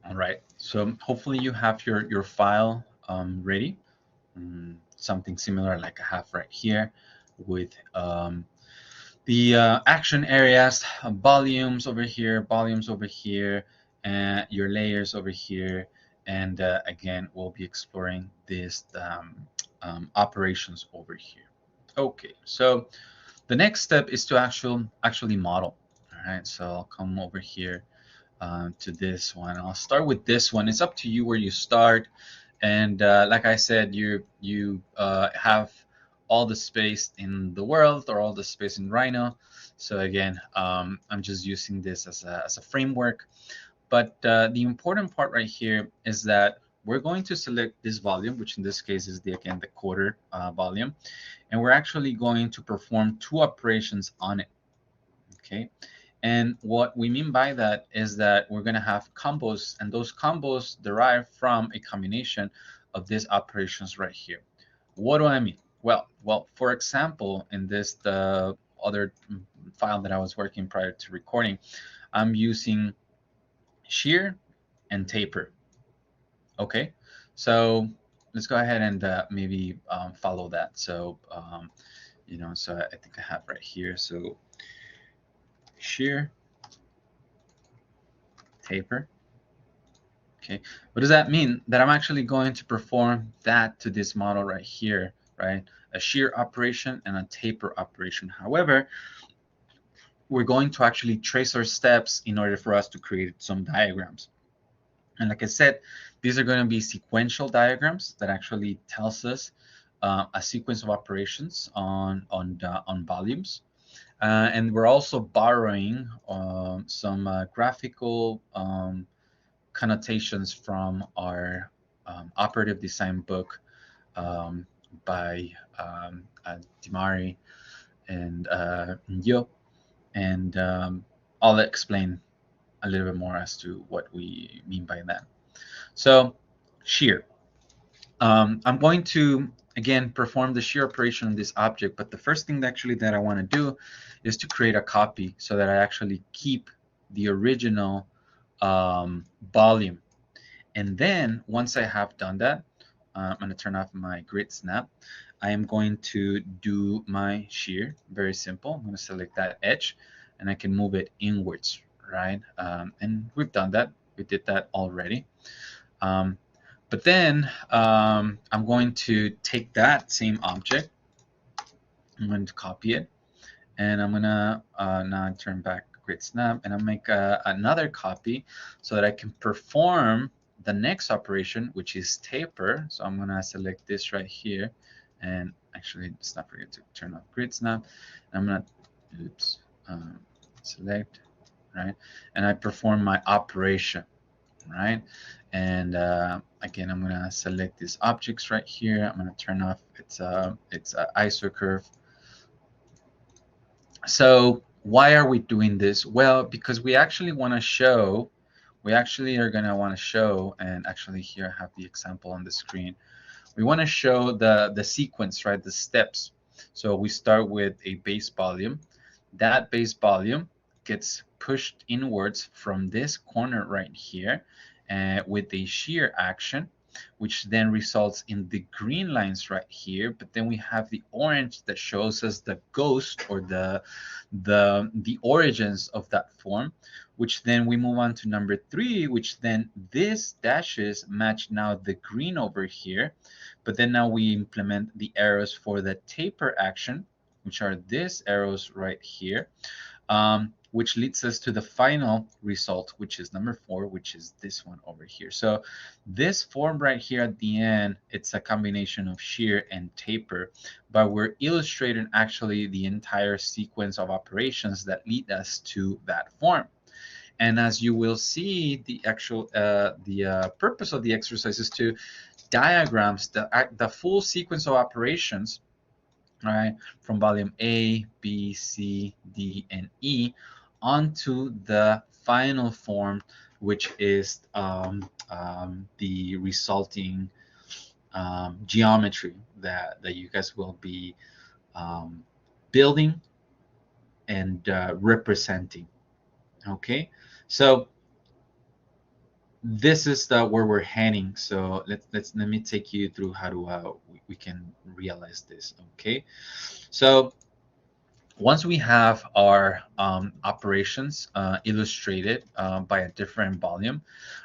All right, so hopefully you have your file ready. Something similar like I have right here with the action areas, volumes over here, and your layers over here. And again, we'll be exploring this operations over here. Okay, so the next step is to actually model. All right, so I'll come over here to this one. I'll start with this one. It's up to you where you start. And like I said, you have all the space in the world or all the space in Rhino. So again, I'm just using this as a framework. But the important part right here is that we're going to select this volume, which in this case is the quarter volume, and we're actually going to perform two operations on it. Okay. And what we mean by that is that we're going to have combos, and those combos derive from a combination of these operations right here. What do I mean? Well, for example, in this the other file that I was working prior to recording, I'm using shear and taper. Okay, so let's go ahead and maybe follow that. So so I think I have right here. So shear, taper. Okay, what does that mean? That I'm actually going to perform that to this model right here, right? A shear operation and a taper operation. However, we're going to actually trace our steps in order for us to create some diagrams. And like I said, these are going to be sequential diagrams that actually tells us a sequence of operations on volumes. And we're also borrowing some graphical connotations from our operative design book by Dimari and Yo, and I'll explain a little bit more as to what we mean by that. So shear. I'm going to again perform the shear operation on this object, but the first thing actually that I want to do is to create a copy so that I actually keep the original volume. And then once I have done that, I'm going to turn off my grid snap. I am going to do my shear. Very simple. I'm going to select that edge and I can move it inwards, right? And we've done that. We did that already. But then I'm going to take that same object. I'm going to copy it. And I'm going to now turn back grid snap and I'll make another copy so that I can perform the next operation, which is taper. So I'm going to select this right here, and actually let's not forget to turn off grid snap. And I'm going to select, right, and I perform my operation, right. And again, I'm going to select these objects right here. I'm going to turn off its ISO curve. So why are we doing this? Well, because we actually want to show, we actually are going to want to show, and actually here I have the example on the screen. We want to show the sequence, right, the steps. So we start with a base volume. That base volume gets pushed inwards from this corner right here with a shear action, which then results in the green lines right here. But then we have the orange that shows us the ghost or the origins of that form, which then we move on to number 3, which then this dashes match now the green over here. But then now we implement the arrows for the taper action, which are these arrows right here, which leads us to the final result, which is number 4, which is this one over here. So this form right here at the end, it's a combination of shear and taper, but we're illustrating actually the entire sequence of operations that lead us to that form. And as you will see, the actual purpose of the exercise is to diagrams the full sequence of operations, right, from volume A, B, C, D, and E onto the final form, which is the resulting geometry that you guys will be building and representing. Okay, so this is the where we're heading. So let me take you through how to we can realize this. Okay, so once we have our operations illustrated by a different volume,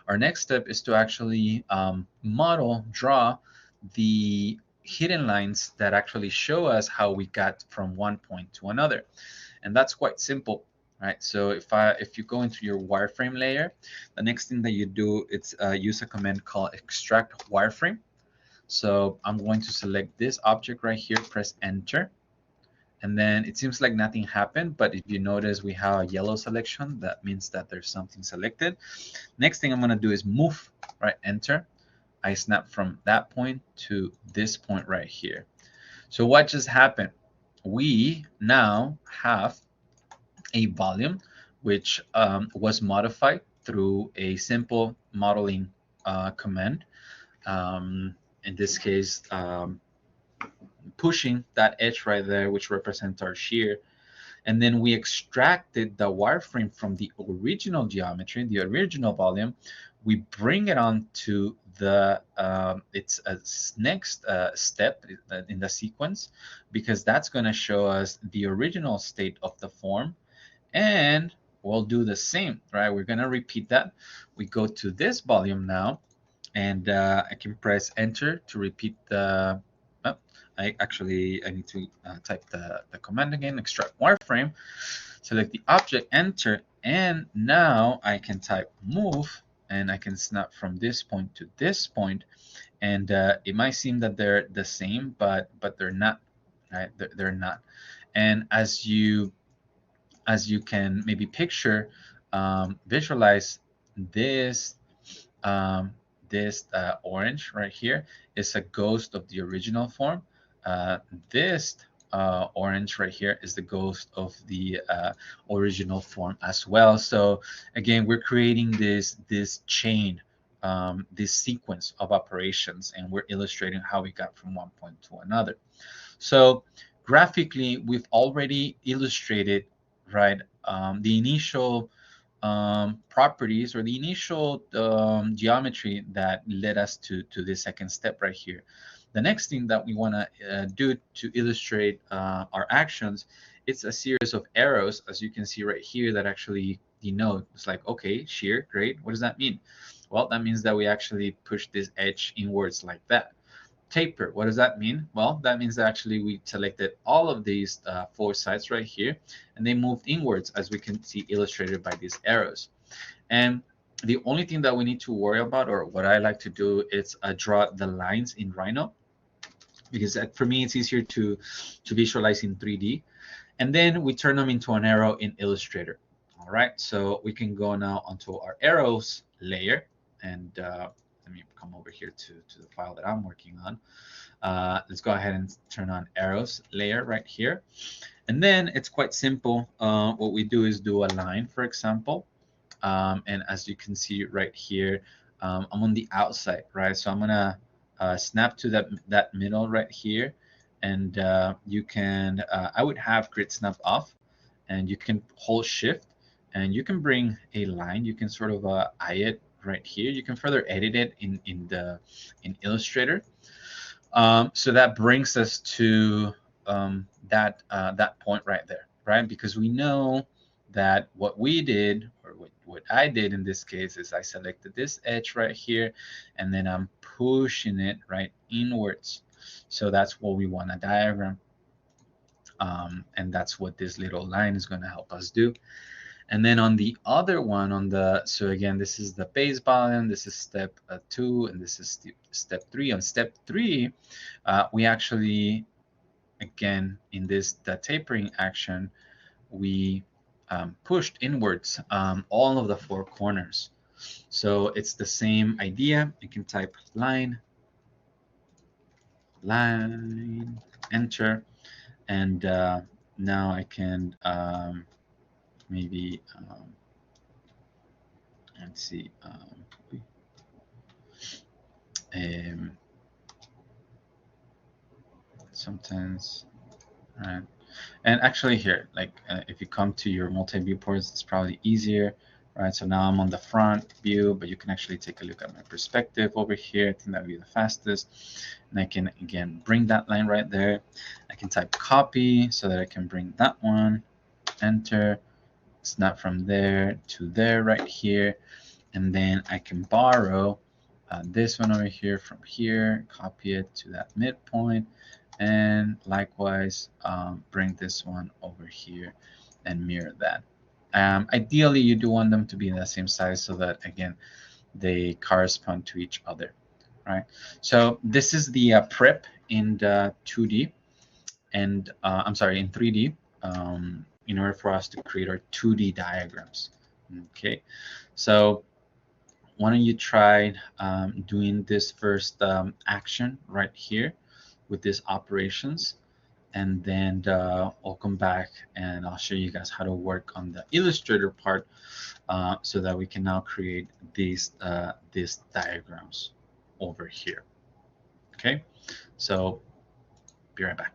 our next step is to actually draw the hidden lines that actually show us how we got from one point to another. And that's quite simple, right? So if you go into your wireframe layer, the next thing that you do is use a command called extract wireframe. So I'm going to select this object right here, press enter, and then it seems like nothing happened, but if you notice we have a yellow selection, that means that there's something selected. Next thing I'm going to do is move, right? Enter. I snap from that point to this point right here. So what just happened? We now have a volume which was modified through a simple modeling command. In this case, pushing that edge right there, which represents our shear. And then we extracted the wireframe from the original geometry, the original volume. We bring it on to the its next step in the sequence, because that's going to show us the original state of the form. And we'll do the same, right? We're going to repeat that. We go to this volume now, and I can press enter to repeat the oh, I need to type the command again, extract wireframe, select the object, enter, and now I can type move, and I can snap from this point to this point. And it might seem that they're the same, but they're not, right? They're not. And as you can maybe picture, visualize this um, this orange right here is a ghost of the original form. Uh, this orange right here is the ghost of the original form as well. So again, we're creating this chain, this sequence of operations, and we're illustrating how we got from one point to another. So graphically, we've already illustrated, right, the initial properties or the initial geometry that led us to the second step right here. The next thing that we want to do to illustrate our actions, it's a series of arrows, as you can see right here, that actually denote, it's like, okay, shear, great. What does that mean? Well, that means that we actually push this edge inwards like that. Taper, what does that mean? Well, that means that actually we selected all of these four sides right here, and they moved inwards, as we can see illustrated by these arrows. And the only thing that we need to worry about, or what I like to do, is draw the lines in Rhino, because for me it's easier to visualize in 3D. And then we turn them into an arrow in Illustrator. All right, so we can go now onto our arrows layer, and let me come over here to the file that I'm working on. Let's go ahead and turn on arrows layer right here. And then it's quite simple. What we do is do a line, for example. And as you can see right here, I'm on the outside, right? So I'm gonna snap to that middle right here. And you can, I would have grid snap off, and you can hold shift, and you can bring a line. You can sort of eye it right here. You can further edit it in Illustrator. So that brings us to that point right there, right? Because we know that what we did, or what I did in this case, is I selected this edge right here, and then I'm pushing it right inwards. So that's what we want a diagram. And that's what this little line is going to help us do. And then on the other one, so again, this is the base volume, this is step 2, and this is step 3. On step 3, we actually, again, in the tapering action, we pushed inwards all of the four corners. So it's the same idea. You can type line, enter, and now I can maybe let's see. Um, Sometimes, right? And actually here, like if you come to your multi viewports, it's probably easier. right? So now I'm on the front view, but you can actually take a look at my perspective over here. I think that would be the fastest. And I can, again, bring that line right there. I can type copy so that I can bring that one, enter, snap from there to there right here. And then I can borrow this one over here from here, copy it to that midpoint, and likewise bring this one over here and mirror that. Ideally, you do want them to be in the same size so that, again, they correspond to each other, right? So this is the prep in the 2D, and I'm sorry, in 3D, in order for us to create our 2D diagrams. Okay, so why don't you try doing this first action right here with these operations, and then I'll come back and I'll show you guys how to work on the Illustrator part so that we can now create these diagrams over here. Okay, so be right back.